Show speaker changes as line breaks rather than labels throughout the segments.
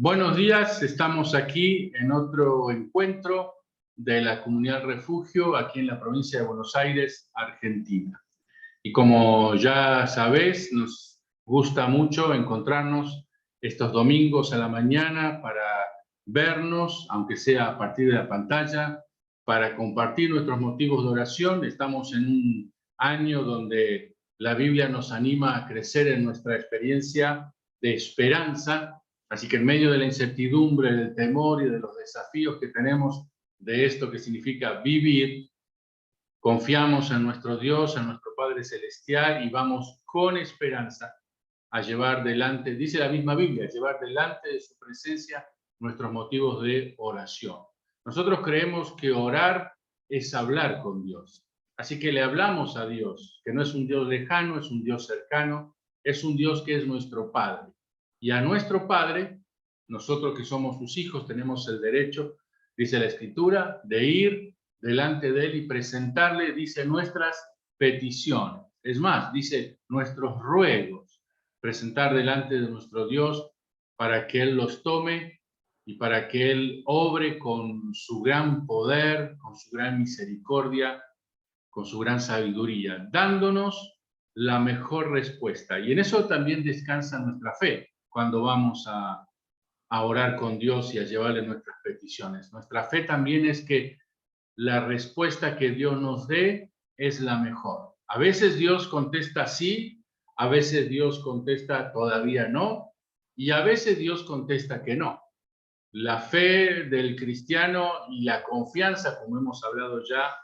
Buenos días, estamos aquí en otro encuentro de la Comunidad Refugio, aquí en la provincia de Buenos Aires, Argentina. Y como ya sabés, nos gusta mucho encontrarnos estos domingos a la mañana para vernos, aunque sea a partir de la pantalla, para compartir nuestros motivos de oración. Estamos en un año donde la Biblia nos anima a crecer en nuestra experiencia de esperanza. Así que en medio de la incertidumbre, del temor y de los desafíos que tenemos de esto que significa vivir, confiamos en nuestro Dios, en nuestro Padre Celestial y vamos con esperanza a llevar delante, dice la misma Biblia, llevar delante de su presencia nuestros motivos de oración. Nosotros creemos que orar es hablar con Dios. Así que le hablamos a Dios, que no es un Dios lejano, es un Dios cercano, es un Dios que es nuestro Padre. Y a nuestro Padre, nosotros que somos sus hijos, tenemos el derecho, dice la Escritura, de ir delante de Él y presentarle, dice, nuestras peticiones. Es más, dice, nuestros ruegos, presentar delante de nuestro Dios para que Él los tome y para que Él obre con su gran poder, con su gran misericordia, con su gran sabiduría, dándonos la mejor respuesta. Y en eso también descansa nuestra fe, cuando vamos a orar con Dios y a llevarle nuestras peticiones. Nuestra fe también es que la respuesta que Dios nos dé es la mejor. A veces Dios contesta sí, a veces Dios contesta todavía no, y a veces Dios contesta que no. La fe del cristiano y la confianza, como hemos hablado ya,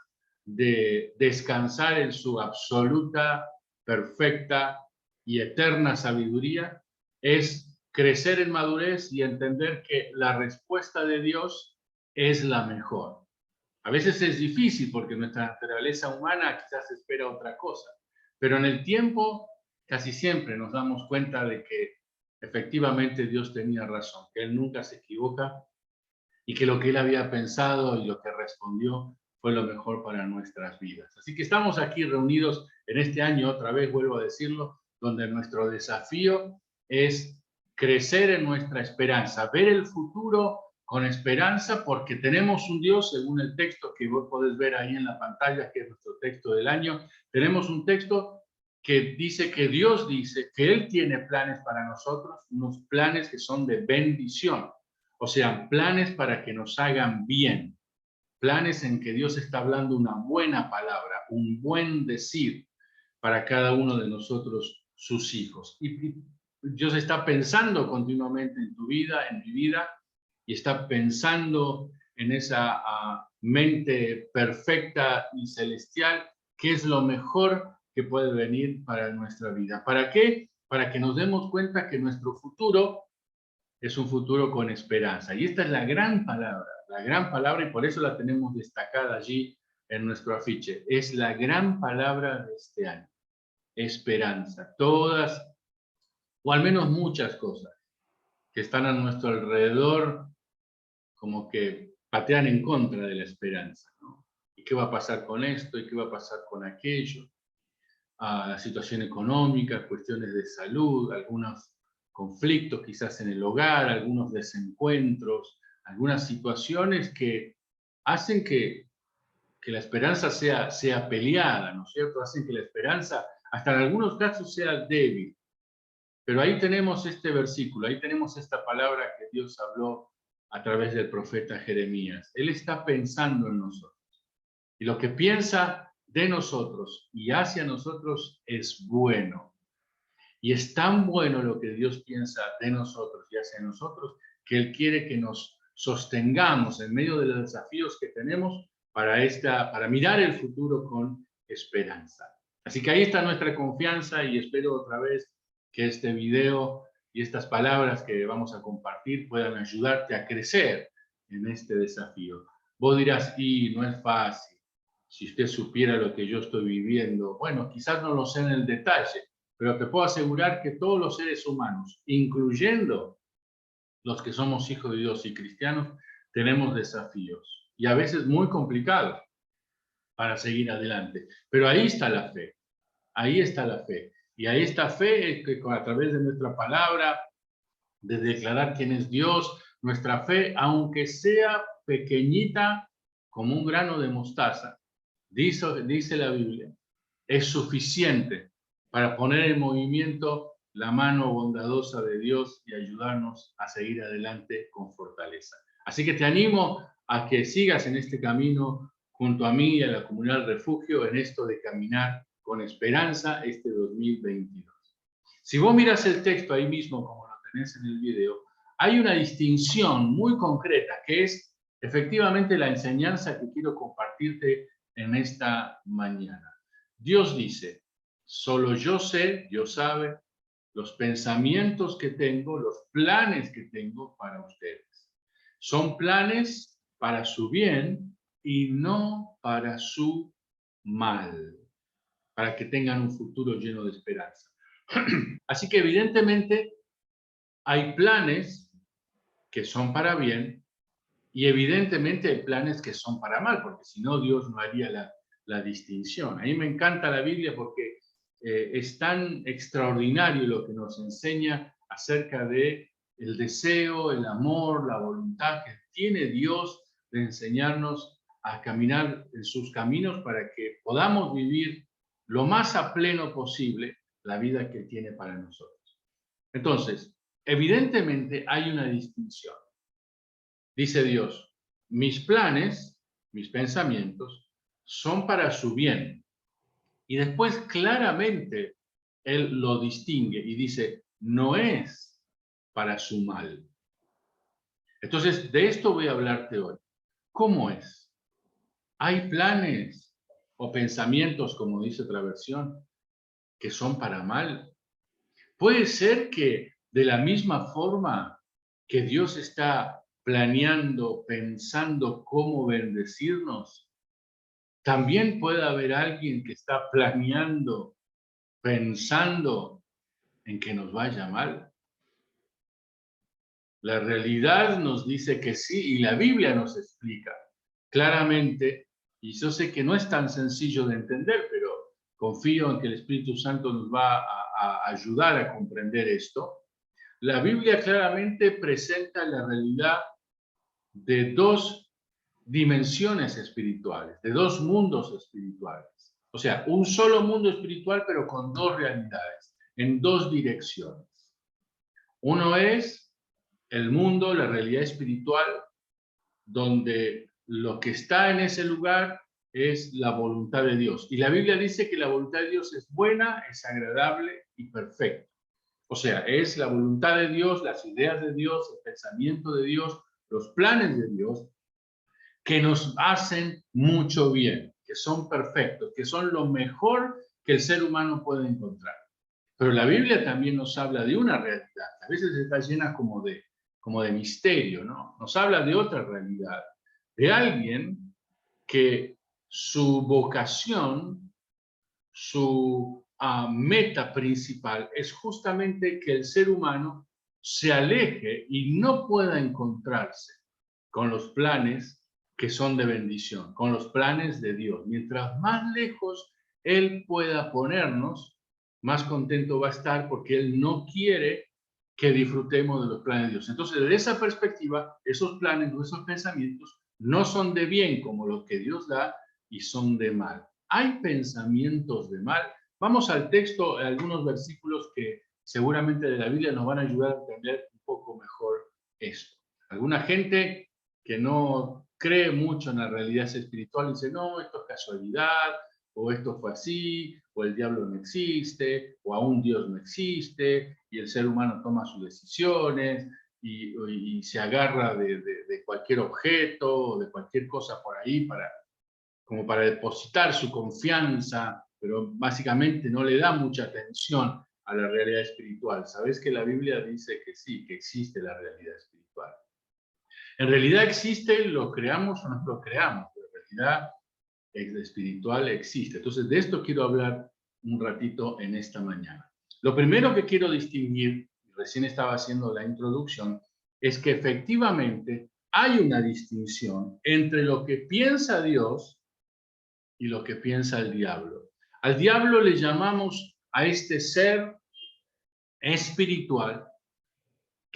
de descansar en su absoluta, perfecta y eterna sabiduría, es crecer en madurez y entender que la respuesta de Dios es la mejor. A veces es difícil porque nuestra naturaleza humana quizás espera otra cosa, pero en el tiempo casi siempre nos damos cuenta de que efectivamente Dios tenía razón, que Él nunca se equivoca y que lo que Él había pensado y lo que respondió fue lo mejor para nuestras vidas. Así que estamos aquí reunidos en este año, otra vez vuelvo a decirlo, donde nuestro desafío es crecer en nuestra esperanza, ver el futuro con esperanza, porque tenemos un Dios, según el texto que vos podés ver ahí en la pantalla, que es nuestro texto del año, tenemos un texto que dice que Dios dice que Él tiene planes para nosotros, unos planes que son de bendición, o sea, planes para que nos hagan bien, planes en que Dios está hablando una buena palabra, un buen decir para cada uno de nosotros, sus hijos. Y Dios está pensando continuamente en tu vida, en mi vida, y está pensando en esa mente perfecta y celestial, que es lo mejor que puede venir para nuestra vida. ¿Para qué? Para que nos demos cuenta que nuestro futuro es un futuro con esperanza. Y esta es la gran palabra, y por eso la tenemos destacada allí en nuestro afiche. Es la gran palabra de este año. Esperanza. Todas, o al menos muchas cosas, que están a nuestro alrededor, como que patean en contra de la esperanza, ¿no? ¿Y qué va a pasar con esto? ¿Y qué va a pasar con aquello? La situación económica, cuestiones de salud, algunos conflictos quizás en el hogar, algunos desencuentros, algunas situaciones que hacen que la esperanza sea peleada, ¿no es cierto? Hacen que la esperanza, hasta en algunos casos, sea débil. Pero ahí tenemos este versículo, ahí tenemos esta palabra que Dios habló a través del profeta Jeremías. Él está pensando en nosotros. Y lo que piensa de nosotros y hacia nosotros es bueno. Y es tan bueno lo que Dios piensa de nosotros y hacia nosotros, que Él quiere que nos sostengamos en medio de los desafíos que tenemos para mirar el futuro con esperanza. Así que ahí está nuestra confianza, y espero otra vez que este video y estas palabras que vamos a compartir puedan ayudarte a crecer en este desafío. Vos dirás, y no es fácil. Si usted supiera lo que yo estoy viviendo, bueno, quizás no lo sé en el detalle, pero te puedo asegurar que todos los seres humanos, incluyendo los que somos hijos de Dios y cristianos, tenemos desafíos, y a veces muy complicados, para seguir adelante. Pero ahí está la fe, ahí está la fe. Y ahí está fe es que a través de nuestra palabra, de declarar quién es Dios, nuestra fe, aunque sea pequeñita como un grano de mostaza, dice la Biblia, es suficiente para poner en movimiento la mano bondadosa de Dios y ayudarnos a seguir adelante con fortaleza. Así que te animo a que sigas en este camino junto a mí y a la comunidad Refugio en esto de caminar con esperanza este 2022. Si vos miras el texto ahí mismo, como lo tenés en el video, hay una distinción muy concreta que es efectivamente la enseñanza que quiero compartirte en esta mañana. Dios dice, solo yo sé, Dios sabe, los pensamientos que tengo, los planes que tengo para ustedes. Son planes para su bien y no para su mal, para que tengan un futuro lleno de esperanza. Así que evidentemente hay planes que son para bien y evidentemente hay planes que son para mal, porque si no Dios no haría la distinción. A mí me encanta la Biblia porque es tan extraordinario lo que nos enseña acerca de el deseo, el amor, la voluntad que tiene Dios de enseñarnos a caminar en sus caminos para que podamos vivir lo más a pleno posible la vida que tiene para nosotros. Entonces, evidentemente hay una distinción. Dice Dios, mis planes, mis pensamientos, son para su bien. Y después claramente Él lo distingue y dice, no es para su mal. Entonces, de esto voy a hablarte hoy. ¿Cómo es? ¿Hay planes o pensamientos, como dice otra versión, que son para mal? Puede ser que de la misma forma que Dios está planeando, pensando cómo bendecirnos, también puede haber alguien que está planeando, pensando en que nos vaya mal. La realidad nos dice que sí y la Biblia nos explica claramente, y yo sé que no es tan sencillo de entender, pero confío en que el Espíritu Santo nos va a ayudar a comprender esto. La Biblia claramente presenta la realidad de dos dimensiones espirituales, de dos mundos espirituales. O sea, un solo mundo espiritual, pero con dos realidades, en dos direcciones. Uno es el mundo, la realidad espiritual, donde lo que está en ese lugar es la voluntad de Dios. Y la Biblia dice que la voluntad de Dios es buena, es agradable y perfecta. O sea, es la voluntad de Dios, las ideas de Dios, el pensamiento de Dios, los planes de Dios, que nos hacen mucho bien, que son perfectos, que son lo mejor que el ser humano puede encontrar. Pero la Biblia también nos habla de una realidad, a veces está llena como de misterio, ¿no? Nos habla de otra realidad, de alguien que su vocación, su meta principal es justamente que el ser humano se aleje y no pueda encontrarse con los planes que son de bendición, con los planes de Dios. Mientras más lejos Él pueda ponernos, más contento va a estar porque Él no quiere que disfrutemos de los planes de Dios. Entonces, desde esa perspectiva, esos planes o esos pensamientos no son de bien como los que Dios da y son de mal. ¿Hay pensamientos de mal? Vamos al texto, algunos versículos que seguramente de la Biblia nos van a ayudar a entender un poco mejor esto. Alguna gente que no cree mucho en la realidad espiritual dice, no, esto es casualidad, o esto fue así, o el diablo no existe, o aún Dios no existe, y el ser humano toma sus decisiones, y se agarra de cualquier objeto, o de cualquier cosa por ahí como para depositar su confianza, pero básicamente no le da mucha atención a la realidad espiritual. ¿Sabes que la Biblia dice que sí, que existe la realidad espiritual? En realidad existe, lo creamos o no lo creamos, pero en realidad espiritual existe. Entonces, de esto quiero hablar un ratito en esta mañana. Lo primero que quiero distinguir, recién estaba haciendo la introducción, es que efectivamente hay una distinción entre lo que piensa Dios y lo que piensa el diablo. Al diablo le llamamos a este ser espiritual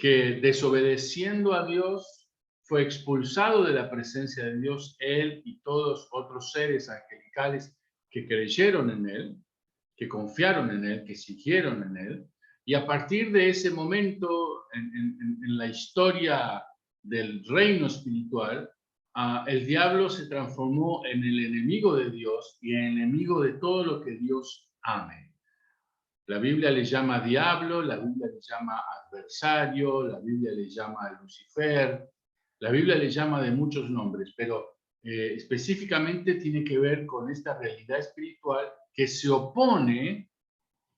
que desobedeciendo a Dios fue expulsado de la presencia de Dios, él y todos otros seres angelicales que creyeron en él, que confiaron en él, que siguieron en él. Y a partir de ese momento en la historia del reino espiritual, el diablo se transformó en el enemigo de Dios y en el enemigo de todo lo que Dios ame. La Biblia le llama diablo, la Biblia le llama adversario, la Biblia le llama Lucifer, la Biblia le llama de muchos nombres, pero específicamente tiene que ver con esta realidad espiritual que se opone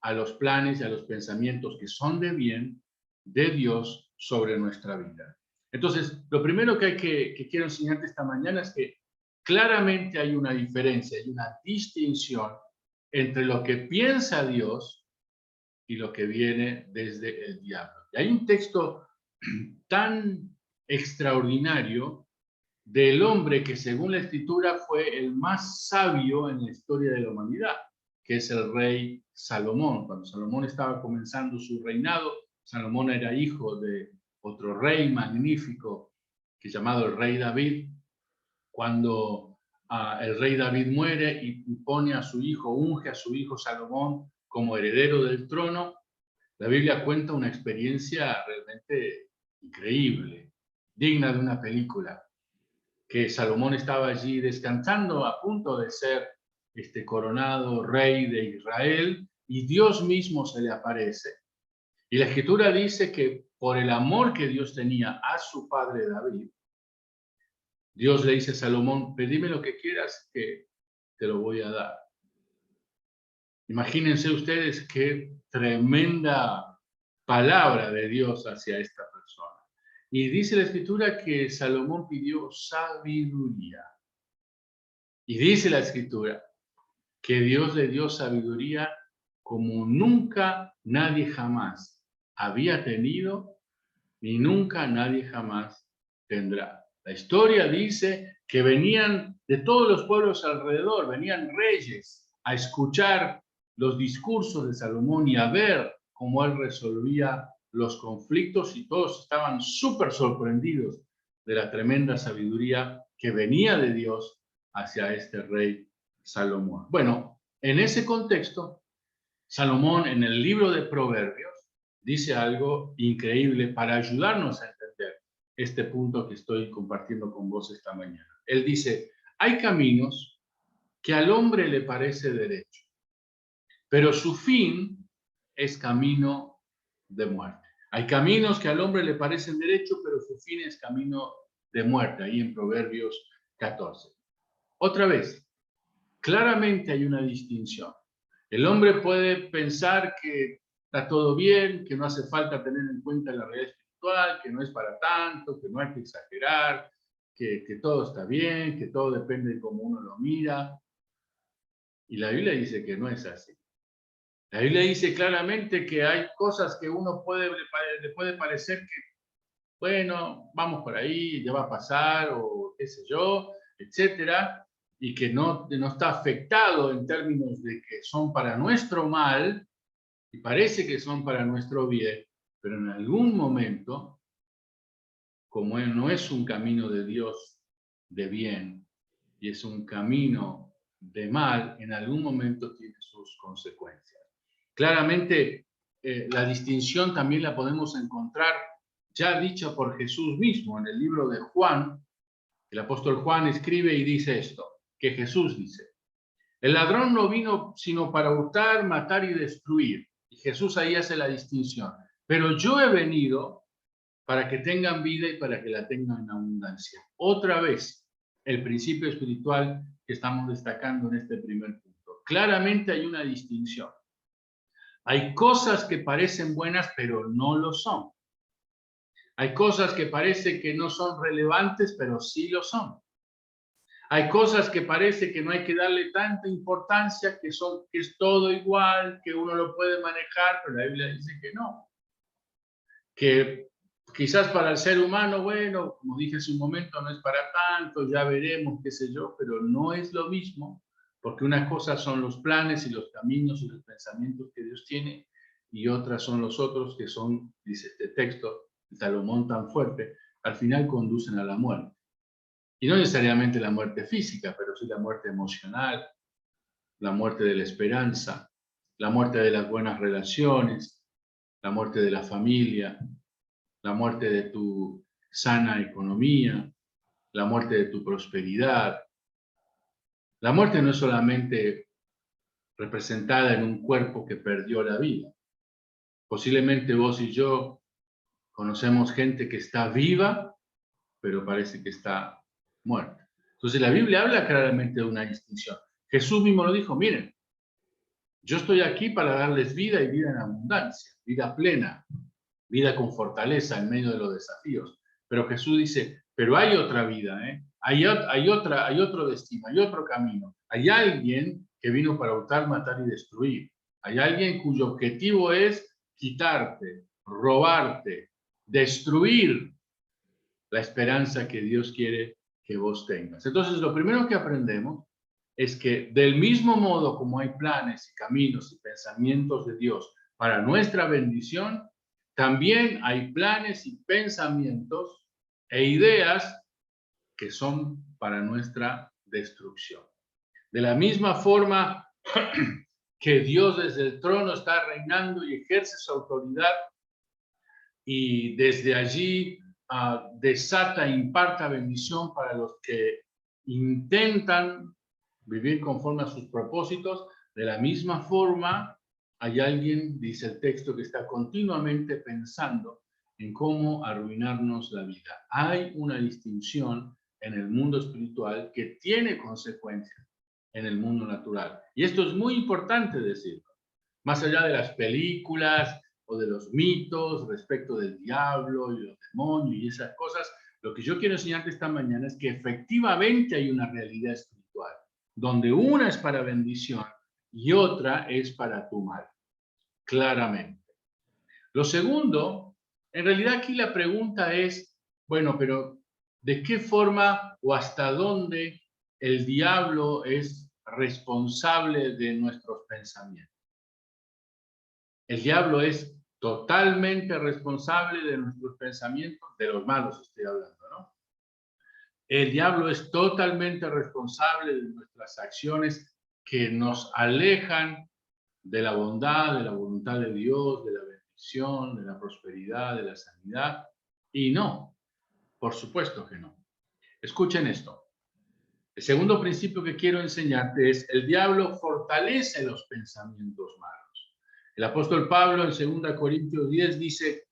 a los planes y a los pensamientos que son de bien de Dios sobre nuestra vida. Entonces, lo primero que quiero enseñarte esta mañana es que claramente hay una diferencia, hay una distinción entre lo que piensa Dios y lo que viene desde el diablo. Y hay un texto tan extraordinario del hombre que según la escritura fue el más sabio en la historia de la humanidad, que es el rey Salomón. Cuando Salomón estaba comenzando su reinado, Salomón era hijo de otro rey magnífico que llamado el rey David. Cuando el rey David muere y pone a su hijo, unge a su hijo Salomón como heredero del trono, la Biblia cuenta una experiencia realmente increíble, digna de una película, que Salomón estaba allí descansando a punto de ser coronado rey de Israel y Dios mismo se le aparece. Y la Escritura dice que por el amor que Dios tenía a su padre David, Dios le dice a Salomón, pedime lo que quieras que te lo voy a dar. Imagínense ustedes qué tremenda palabra de Dios hacia esta persona. Y dice la Escritura que Salomón pidió sabiduría. Y dice la Escritura que Dios le dio sabiduría como nunca nadie jamás había tenido, ni nunca nadie jamás tendrá. La historia dice que venían de todos los pueblos alrededor, venían reyes a escuchar los discursos de Salomón y a ver cómo él resolvía los conflictos y todos estaban súper sorprendidos de la tremenda sabiduría que venía de Dios hacia este rey Salomón. Bueno, en ese contexto, Salomón en el libro de Proverbios dice algo increíble para ayudarnos a entender este punto que estoy compartiendo con vos esta mañana. Él dice, hay caminos que al hombre le parece derecho, pero su fin es camino de muerte. Hay caminos que al hombre le parecen derecho, pero su fin es camino de muerte, ahí en Proverbios 14. Otra vez, claramente hay una distinción. El hombre puede pensar que está todo bien, que no hace falta tener en cuenta la realidad espiritual, que no es para tanto, que no hay que exagerar, que todo está bien, que todo depende de cómo uno lo mira. Y la Biblia dice que no es así. La Biblia dice claramente que hay cosas que uno le puede parecer que, bueno, vamos por ahí, ya va a pasar, o qué sé yo, etcétera, y que no está afectado en términos de que son para nuestro mal, y parece que son para nuestro bien, pero en algún momento, como él no es un camino de Dios de bien, y es un camino de mal, en algún momento tiene sus consecuencias. Claramente, la distinción también la podemos encontrar ya dicha por Jesús mismo en el libro de Juan. El apóstol Juan escribe y dice esto, que Jesús dice, el ladrón no vino sino para hurtar, matar y destruir. Y Jesús ahí hace la distinción. Pero yo he venido para que tengan vida y para que la tengan en abundancia. Otra vez, el principio espiritual que estamos destacando en este primer punto. Claramente hay una distinción. Hay cosas que parecen buenas, pero no lo son. Hay cosas que parece que no son relevantes, pero sí lo son. Hay cosas que parece que no hay que darle tanta importancia, que es todo igual, que uno lo puede manejar, pero la Biblia dice que no. Que quizás para el ser humano, bueno, como dije hace un momento, no es para tanto, ya veremos, qué sé yo, pero no es lo mismo, porque una cosa son los planes y los caminos y los pensamientos que Dios tiene, y otras son los otros que son, dice este texto, Salomón tan fuerte, al final conducen a la muerte. Y no necesariamente la muerte física, pero sí la muerte emocional, la muerte de la esperanza, la muerte de las buenas relaciones, la muerte de la familia, la muerte de tu sana economía, la muerte de tu prosperidad. La muerte no es solamente representada en un cuerpo que perdió la vida. Posiblemente vos y yo conocemos gente que está viva, pero parece que está muerta. Entonces la Biblia habla claramente de una distinción. Jesús mismo lo dijo, miren, yo estoy aquí para darles vida y vida en abundancia, vida plena, vida con fortaleza en medio de los desafíos. Pero Jesús dice, pero hay otra vida, ¿eh? Hay otro destino, hay otro camino. Hay alguien que vino para hurtar, matar y destruir. Hay alguien cuyo objetivo es quitarte, robarte, destruir la esperanza que Dios quiere que vos tengas. Entonces, lo primero que aprendemos es que del mismo modo como hay planes y caminos y pensamientos de Dios para nuestra bendición, también hay planes y pensamientos e ideas que son para nuestra destrucción. De la misma forma que Dios desde el trono está reinando y ejerce su autoridad y desde allí desata e imparta bendición para los que intentan vivir conforme a sus propósitos. De la misma forma, hay alguien, dice el texto, que está continuamente pensando en cómo arruinarnos la vida. Hay una distinción en el mundo espiritual que tiene consecuencias en el mundo natural. Y esto es muy importante decirlo. Más allá de las películas o de los mitos respecto del diablo y los demonios y esas cosas, lo que yo quiero enseñarte esta mañana es que efectivamente hay una realidad espiritual, donde una es para bendición y otra es para tu mal, claramente. Lo segundo, en realidad aquí la pregunta es, bueno, pero ¿de qué forma o hasta dónde el diablo es responsable de nuestros pensamientos? El diablo es totalmente responsable de nuestros pensamientos, de los malos estoy hablando, ¿no? El diablo es totalmente responsable de nuestras acciones que nos alejan de la bondad, de la voluntad de Dios, de la bendición, de la prosperidad, de la sanidad. Y no, por supuesto que no. Escuchen esto. El segundo principio que quiero enseñarte es: el diablo fortalece los pensamientos malos. El apóstol Pablo en 2 Corintios 10 dice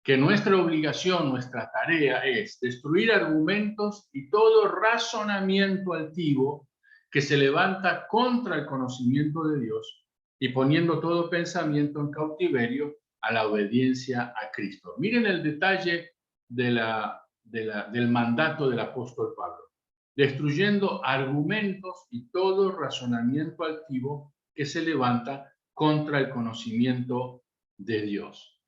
que nuestra obligación, nuestra tarea es destruir argumentos y todo razonamiento altivo que se levanta contra el conocimiento de Dios y poniendo todo pensamiento en cautiverio a la obediencia a Cristo. Miren el detalle del mandato del apóstol Pablo. Destruyendo argumentos y todo razonamiento altivo que se levanta contra el conocimiento de Dios.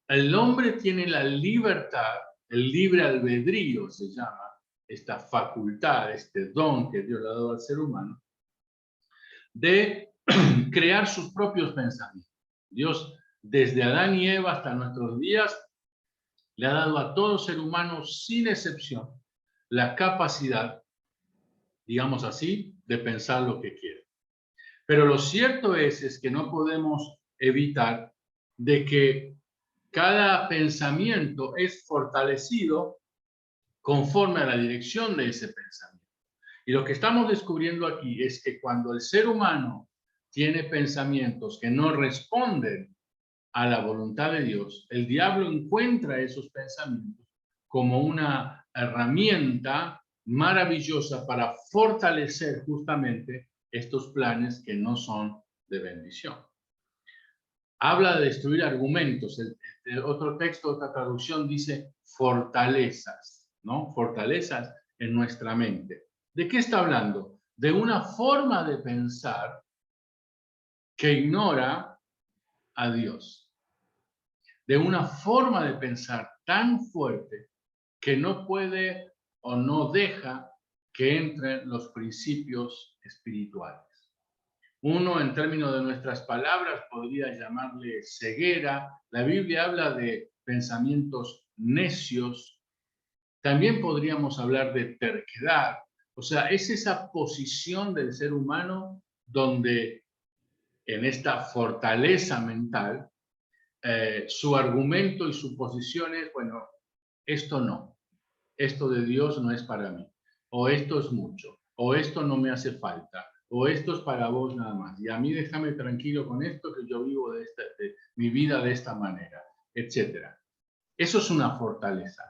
El hombre tiene la libertad, el libre albedrío se llama, esta facultad, este don que Dios le ha dado al ser humano, de crear sus propios pensamientos. Dios, desde Adán y Eva hasta nuestros días, le ha dado a todo ser humano, sin excepción, la capacidad, digamos así, de pensar lo que quiere. Pero lo cierto es que no podemos evitar de que cada pensamiento es fortalecido conforme a la dirección de ese pensamiento. Y lo que estamos descubriendo aquí es que cuando el ser humano tiene pensamientos que no responden a la voluntad de Dios, el diablo encuentra esos pensamientos como una herramienta maravillosa para fortalecer justamente estos planes que no son de bendición. Habla de destruir argumentos. El otro texto, otra traducción dice fortalezas, ¿no? Fortalezas en nuestra mente. ¿De qué está hablando? De una forma de pensar que ignora a Dios. De una forma de pensar tan fuerte que no puede o no deja que entren los principios espirituales. Uno, en términos de nuestras palabras, podría llamarle ceguera. La Biblia habla de pensamientos necios. También podríamos hablar de terquedad. O sea, es esa posición del ser humano donde en esta fortaleza mental, su argumento y su posición es, bueno, esto no, esto de Dios no es para mí, o esto es mucho, o esto no me hace falta, o esto es para vos nada más, y a mí déjame tranquilo con esto, que yo vivo de mi vida de esta manera, etc. Eso es una fortaleza.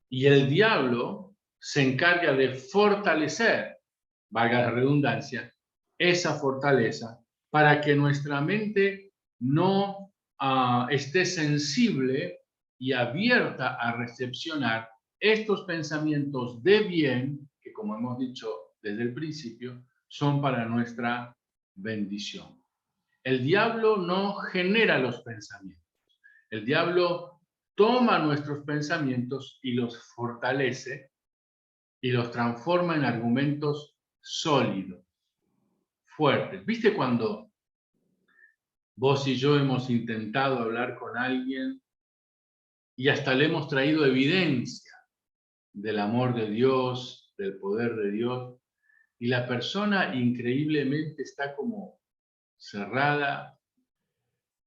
Y el diablo se encarga de fortalecer, valga la redundancia, esa fortaleza para que nuestra mente no esté sensible y abierta a recepcionar estos pensamientos de bien, que como hemos dicho desde el principio, son para nuestra bendición. El diablo no genera los pensamientos. El diablo toma nuestros pensamientos y los fortalece y los transforma en argumentos sólidos, fuertes. ¿Viste cuando vos y yo hemos intentado hablar con alguien y hasta le hemos traído evidencia del amor de Dios, del poder de Dios, y la persona increíblemente está como cerrada,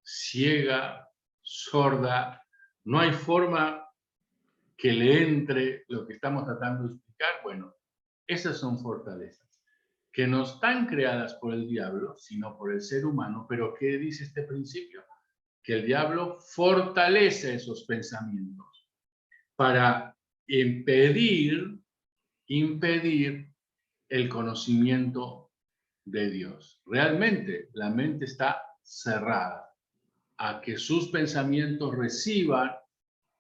ciega, sorda, no hay forma que le entre lo que estamos tratando de explicar? Bueno, esas son fortalezas que no están creadas por el diablo, sino por el ser humano. Pero ¿qué dice este principio? Que el diablo fortalece esos pensamientos para impedir el conocimiento de Dios. Realmente la mente está cerrada a que sus pensamientos reciban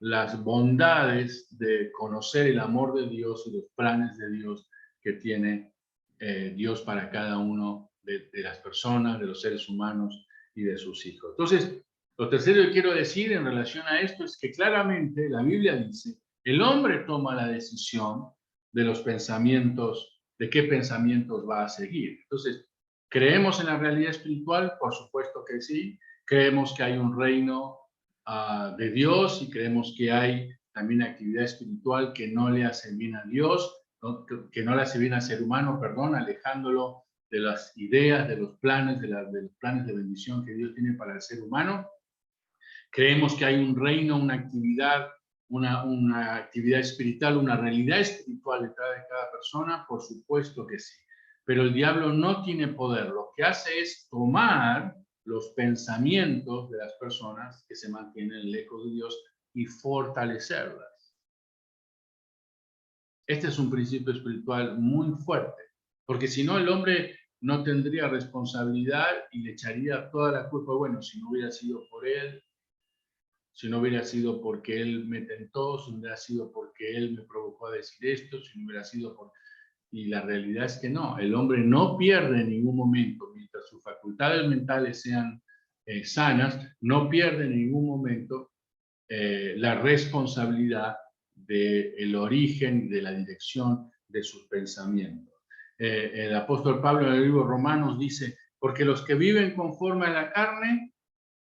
las bondades de conocer el amor de Dios y los planes de Dios que tiene Dios para cada uno de las personas, de los seres humanos y de sus hijos. Entonces, lo tercero que quiero decir en relación a esto es que claramente la Biblia dice, el hombre toma la decisión de los pensamientos, de qué pensamientos va a seguir. Entonces, ¿creemos en la realidad espiritual? Por supuesto que sí. Creemos que hay un reino de Dios y creemos que hay también actividad espiritual que no le hace bien a Dios, que no le hace bien al ser humano, perdón, alejándolo de las ideas, de los planes, de los planes de bendición que Dios tiene para el ser humano. Creemos que hay un reino, una actividad espiritual, una realidad espiritual detrás de cada persona, por supuesto que sí. Pero el diablo no tiene poder. Lo que hace es tomar los pensamientos de las personas que se mantienen en el eco de Dios y fortalecerlas. Este es un principio espiritual muy fuerte, porque si no el hombre no tendría responsabilidad y le echaría toda la culpa. Bueno, si no hubiera sido por él, si no hubiera sido porque él me tentó, si no hubiera sido porque él me provocó a decir esto, si no hubiera sido por... Y la realidad es que no, el hombre no pierde en ningún momento, mientras sus facultades mentales sean sanas, no pierde en ningún momento la responsabilidad del origen y de la dirección de sus pensamientos. El apóstol Pablo en el libro Romanos dice, porque los que viven conforme a la carne,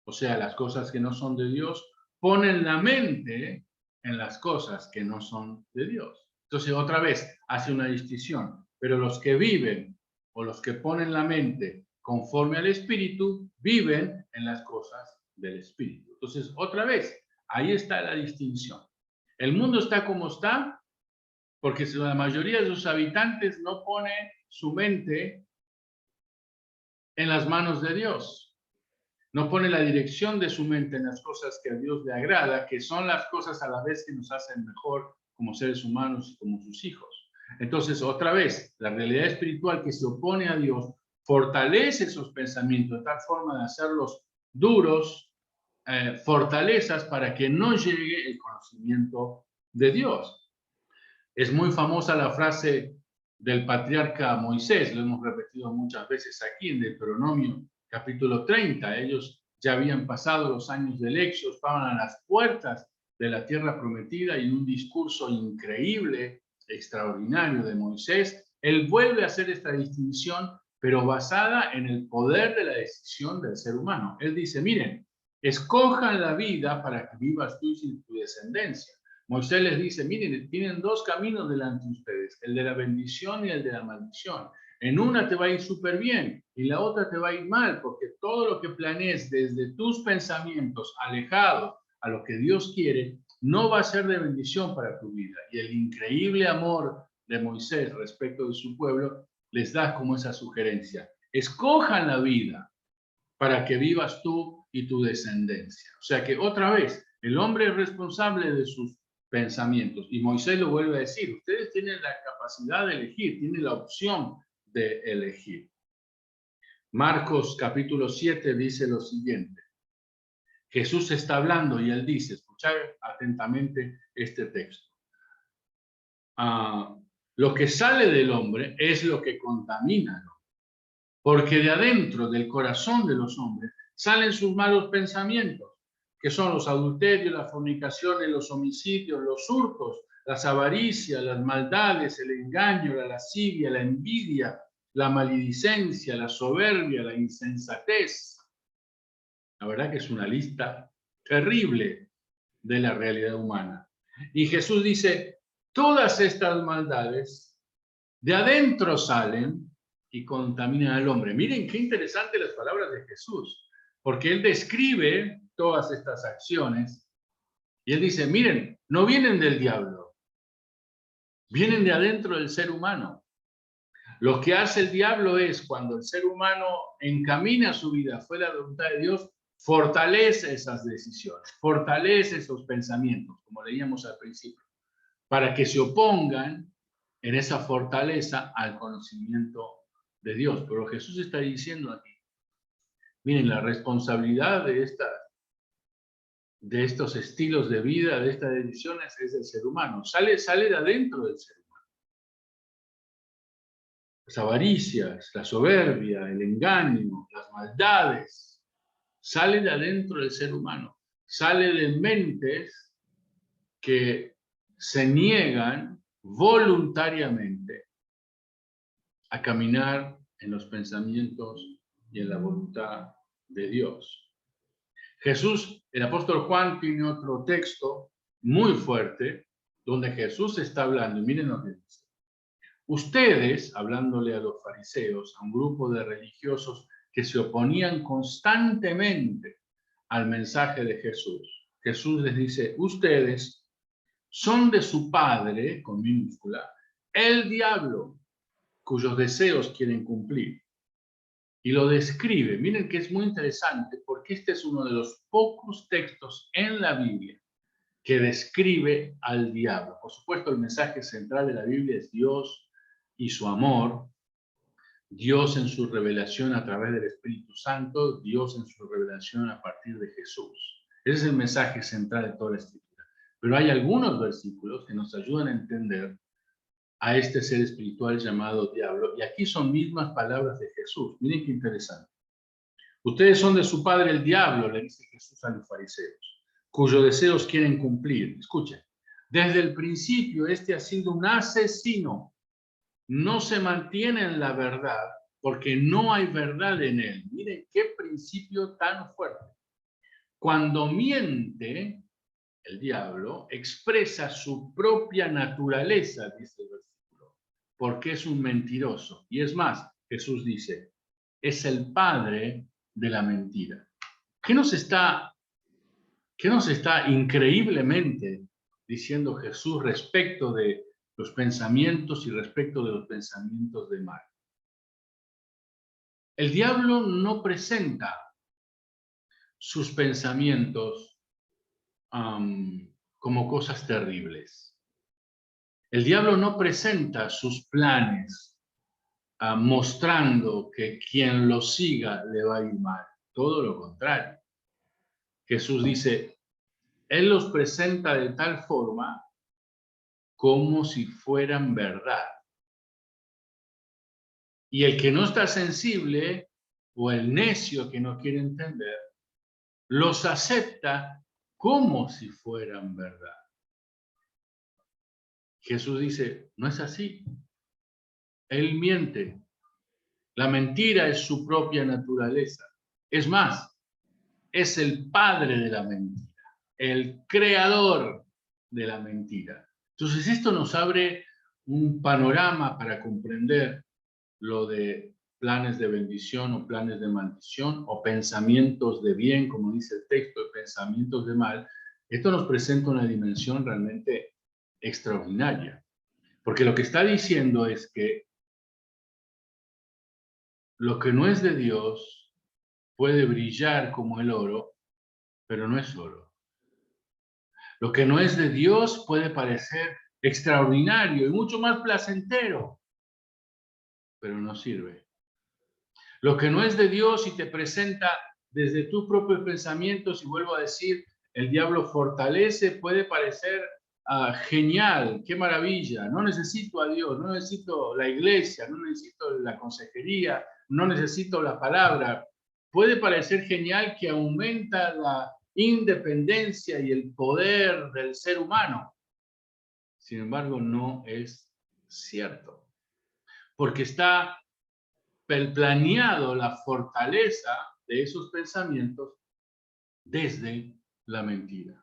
o sea, las cosas que no son de Dios, ponen la mente en las cosas que no son de Dios. Entonces, otra vez, hace una distinción. Pero los que viven o los que ponen la mente conforme al Espíritu, viven en las cosas del Espíritu. Entonces, otra vez, ahí está la distinción. El mundo está como está porque la mayoría de sus habitantes no pone su mente en las manos de Dios. No pone la dirección de su mente en las cosas que a Dios le agrada, que son las cosas a la vez que nos hacen mejor como seres humanos y como sus hijos. Entonces, otra vez, la realidad espiritual que se opone a Dios fortalece esos pensamientos de tal forma de hacerlos duros, fortalezas para que no llegue el conocimiento de Dios. Es muy famosa la frase del patriarca Moisés, lo hemos repetido muchas veces aquí en Deuteronomio capítulo 30. Ellos ya habían pasado los años del Éxodo, estaban a las puertas de la tierra prometida y en un discurso increíble, extraordinario de Moisés, él vuelve a hacer esta distinción, pero basada en el poder de la decisión del ser humano. Él dice, miren, escojan la vida para que vivas tú y tu descendencia. Moisés les dice, miren, tienen dos caminos delante de ustedes, el de la bendición y el de la maldición. En una te va a ir súper bien y la otra te va a ir mal, porque todo lo que planees desde tus pensamientos alejados a lo que Dios quiere, no va a ser de bendición para tu vida. Y el increíble amor de Moisés respecto de su pueblo les da como esa sugerencia. Escojan la vida para que vivas tú y tu descendencia. O sea que otra vez, el hombre es responsable de sus pensamientos. Y Moisés lo vuelve a decir, ustedes tienen la capacidad de elegir, tienen la opción de elegir. Marcos capítulo 7 dice lo siguiente. Jesús está hablando y él dice, escuchad atentamente este texto. Lo que sale del hombre es lo que contamina, ¿no? Porque de adentro del corazón de los hombres salen sus malos pensamientos, que son los adulterios, las fornicaciones, los homicidios, los hurtos, las avaricias, las maldades, el engaño, la lascivia, la envidia, la maledicencia, la soberbia, la insensatez. La verdad que es una lista terrible de la realidad humana. Y Jesús dice, todas estas maldades de adentro salen y contaminan al hombre. Miren qué interesantes las palabras de Jesús, porque él describe todas estas acciones y él dice, miren, no vienen del diablo, vienen de adentro del ser humano. Lo que hace el diablo es cuando el ser humano encamina su vida fuera de la voluntad de Dios, fortalece esas decisiones, fortalece esos pensamientos, como leíamos al principio, para que se opongan en esa fortaleza al conocimiento de Dios. Pero Jesús está diciendo aquí, miren, la responsabilidad de estos estilos de vida, de estas decisiones, es del ser humano. Sale de adentro del ser humano. Las avaricias, la soberbia, el engaño, las maldades, sale de adentro del ser humano. Sale de mentes que se niegan voluntariamente a caminar en los pensamientos y en la voluntad de Dios. Jesús, el apóstol Juan tiene otro texto muy fuerte, donde Jesús está hablando, y miren lo que dice. Ustedes, hablándole a los fariseos, a un grupo de religiosos que se oponían constantemente al mensaje de Jesús, Jesús les dice, ustedes son de su padre, con minúscula, el diablo, cuyos deseos quieren cumplir. Y lo describe. Miren que es muy interesante porque este es uno de los pocos textos en la Biblia que describe al diablo. Por supuesto, el mensaje central de la Biblia es Dios y su amor, Dios en su revelación a través del Espíritu Santo, Dios en su revelación a partir de Jesús. Ese es el mensaje central de toda la Escritura. Pero hay algunos versículos que nos ayudan a entender a este ser espiritual llamado diablo. Y aquí son mismas palabras de Jesús. Miren qué interesante. Ustedes son de su padre el diablo, le dice Jesús a los fariseos, cuyos deseos quieren cumplir. Escuchen, desde el principio este ha sido un asesino. No se mantiene en la verdad porque no hay verdad en él. Miren qué principio tan fuerte. Cuando miente, el diablo expresa su propia naturaleza, dice el versículo, porque es un mentiroso. Y es más, Jesús dice, es el padre de la mentira. ¿Qué nos está increíblemente diciendo Jesús respecto de los pensamientos y respecto de los pensamientos de mal? El diablo no presenta sus pensamientos como cosas terribles. El diablo no presenta sus planes mostrando que quien lo siga le va a ir mal. Todo lo contrario. Jesús dice, Él los presenta de tal forma como si fueran verdad. Y el que no está sensible o el necio que no quiere entender, los acepta como si fueran verdad. Jesús dice, no es así. Él miente. La mentira es su propia naturaleza. Es más, es el padre de la mentira, el creador de la mentira. Entonces esto nos abre un panorama para comprender lo de planes de bendición o planes de maldición o pensamientos de bien, como dice el texto, de pensamientos de mal. Esto nos presenta una dimensión realmente extraordinaria, porque lo que está diciendo es que lo que no es de Dios puede brillar como el oro, pero no es oro. Lo que no es de Dios puede parecer extraordinario y mucho más placentero, pero no sirve. Lo que no es de Dios y te presenta desde tus propios pensamientos, y vuelvo a decir, el diablo fortalece, puede parecer genial, qué maravilla, no necesito a Dios, no necesito la iglesia, no necesito la consejería, no necesito la palabra. Puede parecer genial que aumenta la independencia y el poder del ser humano. Sin embargo, no es cierto, porque está planeado la fortaleza de esos pensamientos desde la mentira.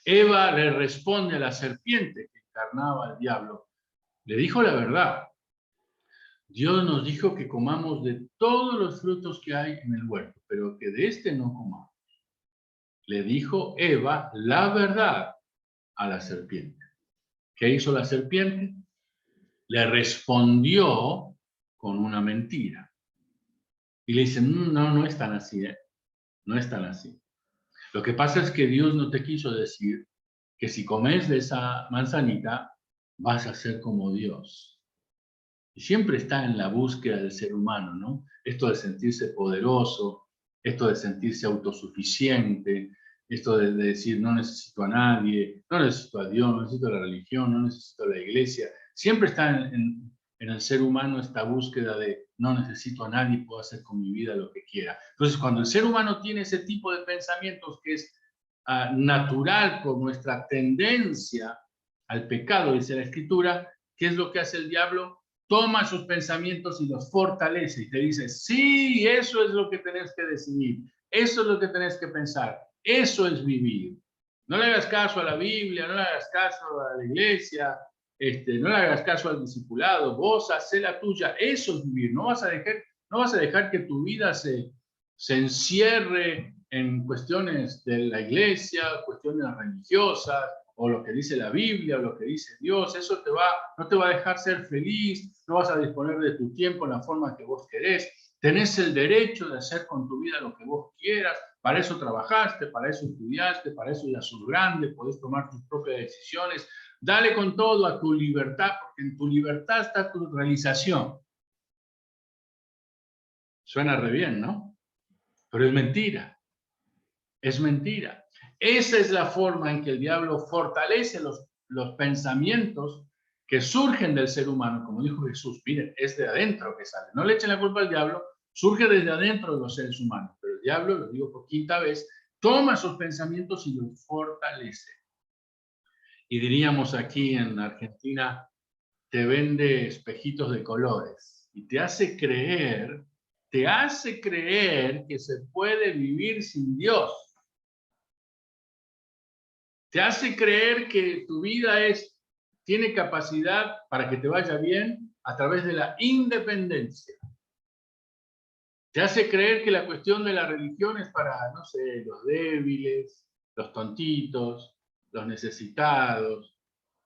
Eva le responde a la serpiente que encarnaba al diablo. Le dijo la verdad. Dios nos dijo que comamos de todos los frutos que hay en el huerto, pero que de este no comamos. Le dijo Eva la verdad a la serpiente. ¿Qué hizo la serpiente? Le respondió con una mentira. Y le dicen, no, no es tan así, ¿eh? No es tan así. Lo que pasa es que Dios no te quiso decir que si comes de esa manzanita vas a ser como Dios. Y siempre está en la búsqueda del ser humano, ¿no? Esto de sentirse poderoso, esto de sentirse autosuficiente, esto de decir no necesito a nadie, no necesito a Dios, no necesito la religión, no necesito la iglesia. Siempre está en el ser humano esta búsqueda de no necesito a nadie, puedo hacer con mi vida lo que quiera. Entonces, cuando el ser humano tiene ese tipo de pensamientos que es natural por nuestra tendencia al pecado, dice la Escritura, ¿qué es lo que hace el diablo? Toma sus pensamientos y los fortalece y te dice, sí, eso es lo que tenés que decidir, eso es lo que tenés que pensar, eso es vivir. No le hagas caso a la Biblia, no le hagas caso a la iglesia, no le hagas caso al discipulado, vos hacé la tuya, eso es vivir. No vas a dejar que tu vida se encierre en cuestiones de la iglesia, cuestiones religiosas, o lo que dice la Biblia, o lo que dice Dios. Eso no te va a dejar ser feliz, no vas a disponer de tu tiempo en la forma que vos querés. Tenés el derecho de hacer con tu vida lo que vos quieras. Para eso trabajaste, para eso estudiaste, para eso ya sos grande, podés tomar tus propias decisiones. Dale con todo a tu libertad, porque en tu libertad está tu realización. Suena re bien, ¿no? Pero es mentira. Es mentira. Esa es la forma en que el diablo fortalece los pensamientos que surgen del ser humano. Como dijo Jesús, miren, es de adentro que sale. No le echen la culpa al diablo, surge desde adentro de los seres humanos. Pero el diablo, lo digo por quinta vez, toma esos pensamientos y los fortalece. Y diríamos aquí en Argentina, te vende espejitos de colores y te hace creer que se puede vivir sin Dios. Te hace creer que tu vida tiene capacidad para que te vaya bien a través de la independencia. Te hace creer que la cuestión de la religión es para, no sé, los débiles, los tontitos, los necesitados,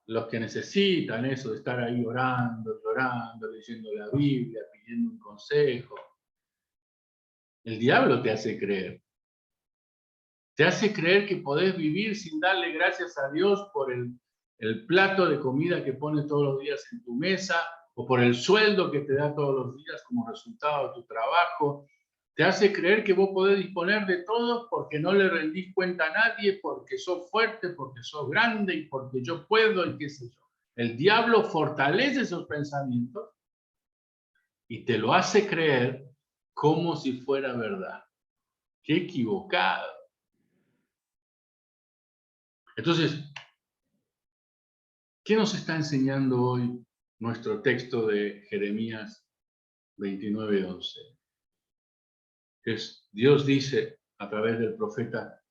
los que necesitan eso de estar ahí orando, llorando, leyendo la Biblia, pidiendo un consejo. El diablo te hace creer. Te hace creer que podés vivir sin darle gracias a Dios por el plato de comida que pone todos los días en tu mesa, o por el sueldo que te da todos los días como resultado de tu trabajo. Te hace creer que vos podés disponer de todo porque no le rendís cuenta a nadie, porque sos fuerte, porque sos grande y porque yo puedo y qué sé yo. El diablo fortalece esos pensamientos y te lo hace creer como si fuera verdad. ¡Qué equivocado! Entonces, ¿qué nos está enseñando hoy nuestro texto de Jeremías 29:11? Dios dice a través del profeta,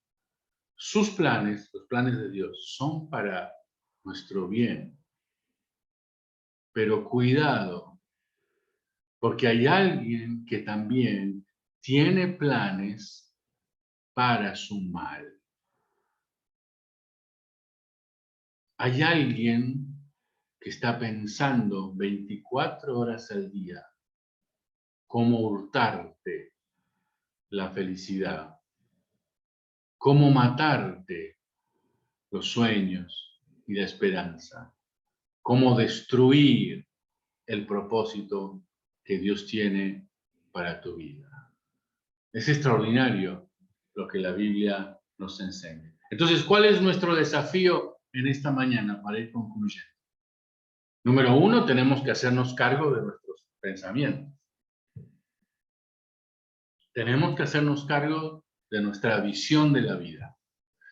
sus planes, los planes de Dios, son para nuestro bien. Pero cuidado, porque hay alguien que también tiene planes para su mal. Hay alguien que está pensando 24 horas al día cómo hurtarte la felicidad, cómo matarte los sueños y la esperanza, cómo destruir el propósito que Dios tiene para tu vida. Es extraordinario lo que la Biblia nos enseña. Entonces, ¿cuál es nuestro desafío en esta mañana para ir concluyendo? Número uno, tenemos que hacernos cargo de nuestros pensamientos. Tenemos que hacernos cargo de nuestra visión de la vida.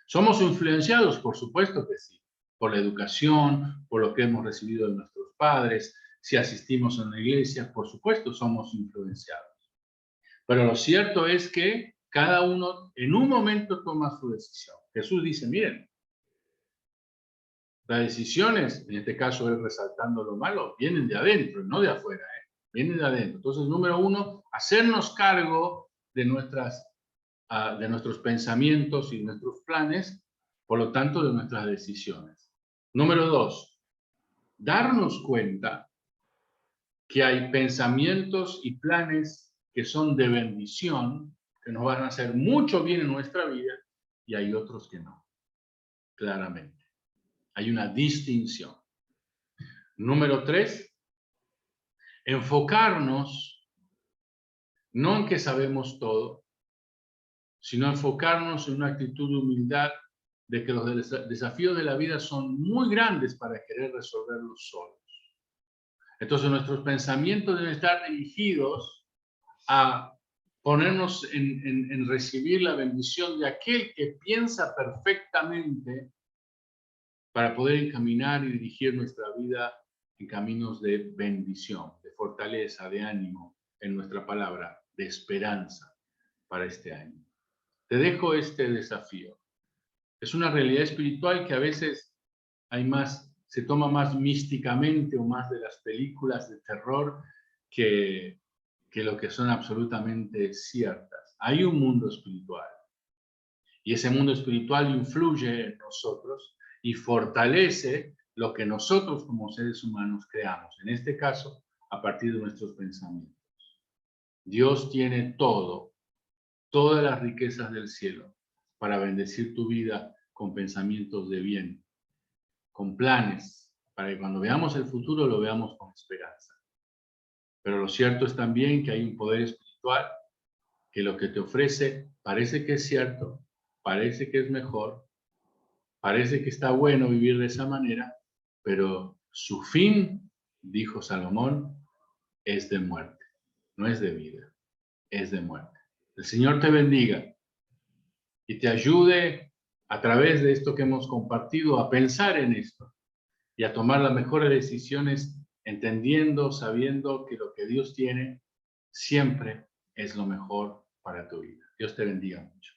¿Somos influenciados? Por supuesto que sí. Por la educación, por lo que hemos recibido de nuestros padres. Si asistimos a una iglesia, por supuesto somos influenciados. Pero lo cierto es que cada uno en un momento toma su decisión. Jesús dice, miren, las decisiones, en este caso él resaltando lo malo, vienen de adentro, no de afuera, vienen de adentro. Entonces, número uno, hacernos cargo de nuestros pensamientos y nuestros planes, por lo tanto, de nuestras decisiones. Número dos, darnos cuenta que hay pensamientos y planes que son de bendición, que nos van a hacer mucho bien en nuestra vida, y hay otros que no, claramente. Hay una distinción. Número tres, enfocarnos no en que sabemos todo, sino enfocarnos en una actitud de humildad de que los desafíos de la vida son muy grandes para querer resolverlos solos. Entonces nuestros pensamientos deben estar dirigidos a ponernos en recibir la bendición de aquel que piensa perfectamente para poder encaminar y dirigir nuestra vida en caminos de bendición, de fortaleza, de ánimo, en nuestra palabra, de esperanza para este año. Te dejo este desafío. Es una realidad espiritual que a veces se toma más místicamente o más de las películas de terror que lo que son absolutamente ciertas. Hay un mundo espiritual y ese mundo espiritual influye en nosotros y fortalece lo que nosotros como seres humanos creamos, en este caso a partir de nuestros pensamientos. Dios tiene todas las riquezas del cielo para bendecir tu vida con pensamientos de bien, con planes, para que cuando veamos el futuro lo veamos con esperanza. Pero lo cierto es también que hay un poder espiritual que lo que te ofrece parece que es cierto, parece que es mejor, parece que está bueno vivir de esa manera, pero su fin, dijo Salomón, es de muerte, no es de vida, es de muerte. El Señor te bendiga y te ayude a través de esto que hemos compartido a pensar en esto y a tomar las mejores decisiones entendiendo, sabiendo que lo que Dios tiene siempre es lo mejor para tu vida. Dios te bendiga mucho.